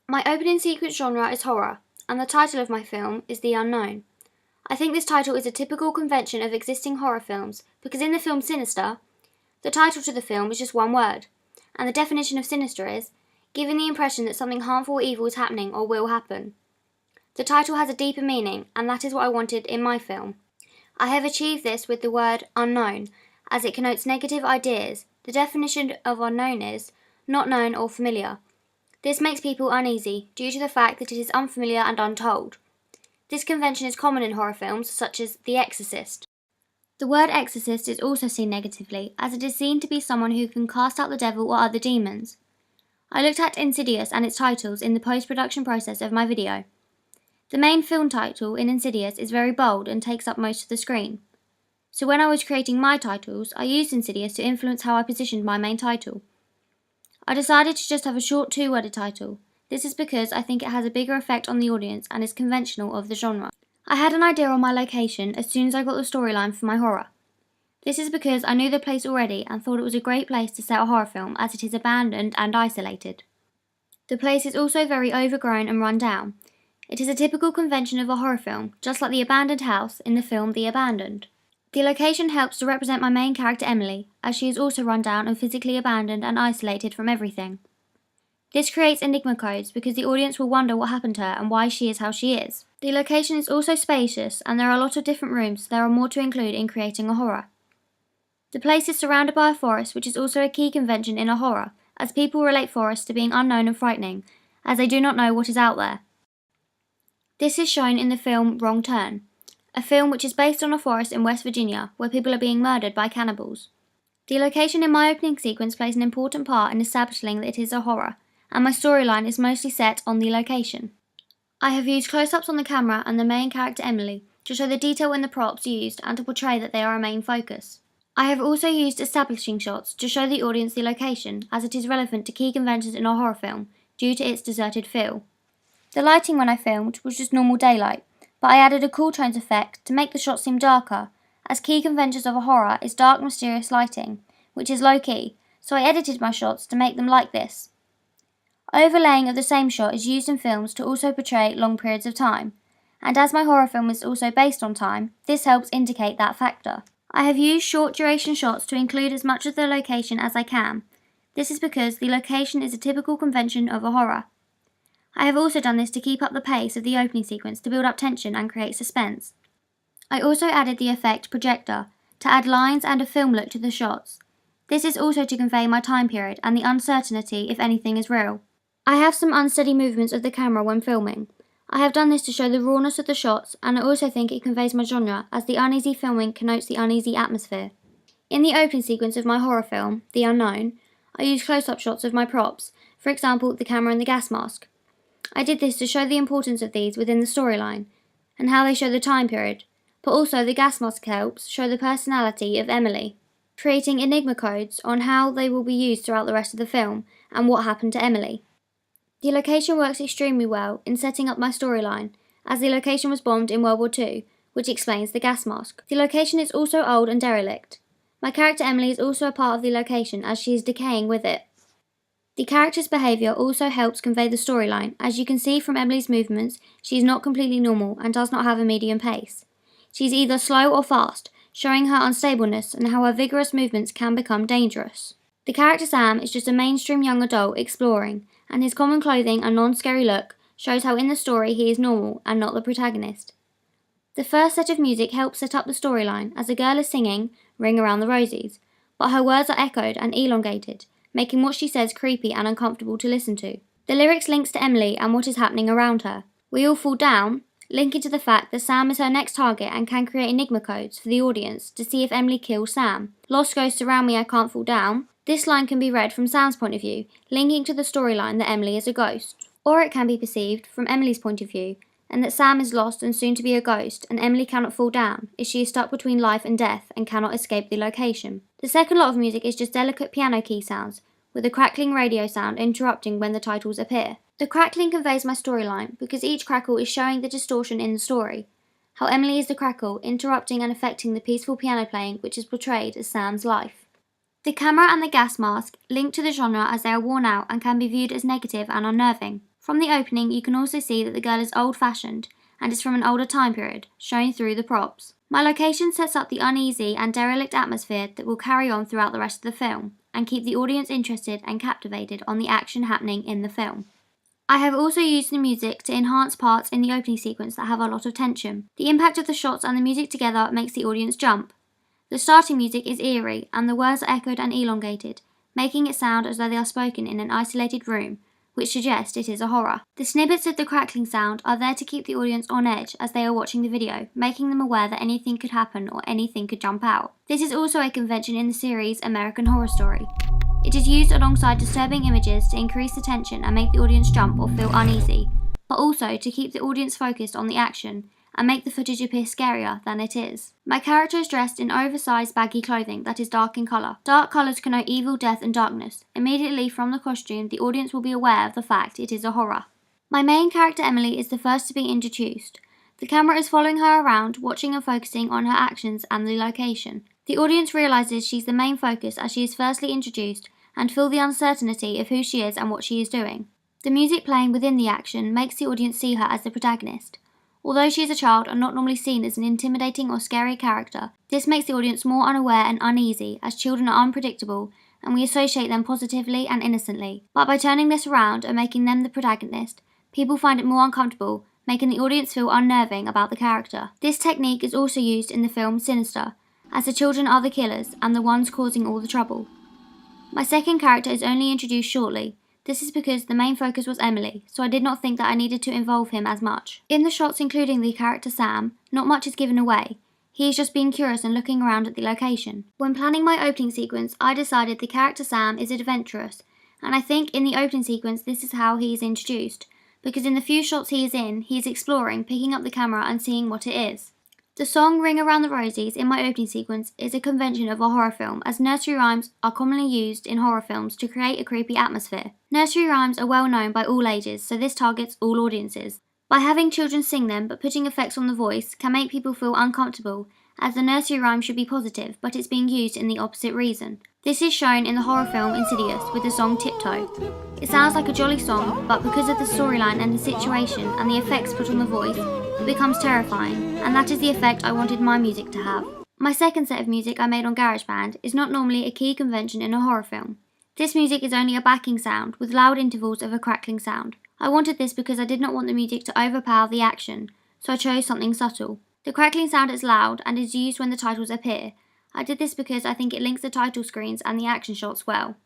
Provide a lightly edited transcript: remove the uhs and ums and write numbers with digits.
My opening sequence genre is horror, and the title of my film is The Unknown. I think this title is a typical convention of existing horror films because in the film Sinister, the title to the film is just one word, and the definition of sinister is giving the impression that something harmful or evil is happening or will happen. The title has a deeper meaning, and that is what I wanted in my film. I have achieved this with the word unknown, as it connotes negative ideas. The definition of unknown is not known or familiar. This makes people uneasy due to the fact that it is unfamiliar and untold. This convention is common in horror films such as The Exorcist. The word exorcist is also seen negatively, as it is seen to be someone who can cast out the devil or other demons. I looked at Insidious and its titles in the post-production process of my video. The main film title in Insidious is very bold and takes up most of the screen. So when I was creating my titles, I used Insidious to influence how I positioned my main title. I decided to just have a short two-worded title. This is because I think it has a bigger effect on the audience and is conventional of the genre. I had an idea on my location as soon as I got the storyline for my horror. This is because I knew the place already and thought it was a great place to set a horror film as it is abandoned and isolated. The place is also very overgrown and run down. It is a typical convention of a horror film, just like the abandoned house in the film The Abandoned. The location helps to represent my main character Emily, as she is also run down and physically abandoned and isolated from everything. This creates enigma codes because the audience will wonder what happened to her and why she is how she is. The location is also spacious and there are a lot of different rooms, so there are more to include in creating a horror. The place is surrounded by a forest, which is also a key convention in a horror, as people relate forests to being unknown and frightening, as they do not know what is out there. This is shown in the film Wrong Turn, a film which is based on a forest in West Virginia where people are being murdered by cannibals. The location in my opening sequence plays an important part in establishing that it is a horror, and my storyline is mostly set on the location. I have used close-ups on the camera and the main character Emily to show the detail in the props used and to portray that they are a main focus. I have also used establishing shots to show the audience the location, as it is relevant to key conventions in a horror film due to its deserted feel. The lighting when I filmed was just normal daylight, but I added a cool tones effect to make the shot seem darker, as key conventions of a horror is dark, mysterious lighting, which is low-key, so I edited my shots to make them like this. Overlaying of the same shot is used in films to also portray long periods of time, and as my horror film is also based on time, this helps indicate that factor. I have used short duration shots to include as much of the location as I can. This is because the location is a typical convention of a horror. I have also done this to keep up the pace of the opening sequence to build up tension and create suspense. I also added the effect projector to add lines and a film look to the shots. This is also to convey my time period and the uncertainty if anything is real. I have some unsteady movements of the camera when filming. I have done this to show the rawness of the shots, and I also think it conveys my genre, as the uneasy filming connotes the uneasy atmosphere. In the opening sequence of my horror film, The Unknown, I used close-up shots of my props, for example the camera and the gas mask. I did this to show the importance of these within the storyline, and how they show the time period, but also the gas mask helps show the personality of Emily, creating enigma codes on how they will be used throughout the rest of the film, and what happened to Emily. The location works extremely well in setting up my storyline, as the location was bombed in World War II, which explains the gas mask. The location is also old and derelict. My character Emily is also a part of the location as she is decaying with it. The character's behaviour also helps convey the storyline. As you can see from Emily's movements, she is not completely normal and does not have a medium pace. She is either slow or fast, showing her unstableness and how her vigorous movements can become dangerous. The character Sam is just a mainstream young adult exploring, and his common clothing and non-scary look shows how in the story he is normal and not the protagonist. The first set of music helps set up the storyline as a girl is singing Ring Around the Rosies, but her words are echoed and elongated, making what she says creepy and uncomfortable to listen to. The lyrics links to Emily and what is happening around her. We all fall down, linking to the fact that Sam is her next target and can create enigma codes for the audience to see if Emily kills Sam. Lost goes surround me, I can't fall down. This line can be read from Sam's point of view, linking to the storyline that Emily is a ghost. Or it can be perceived from Emily's point of view, and that Sam is lost and soon to be a ghost, and Emily cannot fall down, as she is stuck between life and death and cannot escape the location. The second lot of music is just delicate piano key sounds, with a crackling radio sound interrupting when the titles appear. The crackling conveys my storyline because each crackle is showing the distortion in the story, how Emily is the crackle, interrupting and affecting the peaceful piano playing which is portrayed as Sam's life. The camera and the gas mask link to the genre as they are worn out and can be viewed as negative and unnerving. From the opening, you can also see that the girl is old-fashioned and is from an older time period, shown through the props. My location sets up the uneasy and derelict atmosphere that will carry on throughout the rest of the film, and keep the audience interested and captivated on the action happening in the film. I have also used the music to enhance parts in the opening sequence that have a lot of tension. The impact of the shots and the music together makes the audience jump. The starting music is eerie, and the words are echoed and elongated, making it sound as though they are spoken in an isolated room, which suggests it is a horror. The snippets of the crackling sound are there to keep the audience on edge as they are watching the video, making them aware that anything could happen or anything could jump out. This is also a convention in the series American Horror Story. It is used alongside disturbing images to increase the tension and make the audience jump or feel uneasy, but also to keep the audience focused on the action and make the footage appear scarier than it is. My character is dressed in oversized baggy clothing that is dark in colour. Dark colours connote evil, death and darkness. Immediately from the costume, the audience will be aware of the fact it is a horror. My main character Emily is the first to be introduced. The camera is following her around, watching and focusing on her actions and the location. The audience realises she's the main focus as she is firstly introduced and feel the uncertainty of who she is and what she is doing. The music playing within the action makes the audience see her as the protagonist. Although she is a child and not normally seen as an intimidating or scary character, this makes the audience more unaware and uneasy as children are unpredictable and we associate them positively and innocently. But by turning this around and making them the protagonist, people find it more uncomfortable, making the audience feel unnerving about the character. This technique is also used in the film Sinister, as the children are the killers and the ones causing all the trouble. My second character is only introduced shortly. This is because the main focus was Emily, so I did not think that I needed to involve him as much. In the shots including the character Sam, not much is given away. He is just being curious and looking around at the location. When planning my opening sequence, I decided the character Sam is adventurous, and I think in the opening sequence this is how he is introduced, because in the few shots he is exploring, picking up the camera and seeing what it is. The song Ring Around the Rosies in my opening sequence is a convention of a horror film, as nursery rhymes are commonly used in horror films to create a creepy atmosphere. Nursery rhymes are well known by all ages, so this targets all audiences. By having children sing them but putting effects on the voice can make people feel uncomfortable, as the nursery rhyme should be positive, but it's being used in the opposite reason. This is shown in the horror film Insidious with the song Tiptoe. It sounds like a jolly song, but because of the storyline and the situation and the effects put on the voice, it becomes terrifying, and that is the effect I wanted my music to have. My second set of music I made on GarageBand is not normally a key convention in a horror film. This music is only a backing sound, with loud intervals of a crackling sound. I wanted this because I did not want the music to overpower the action, so I chose something subtle. The crackling sound is loud and is used when the titles appear. I did this because I think it links the title screens and the action shots well.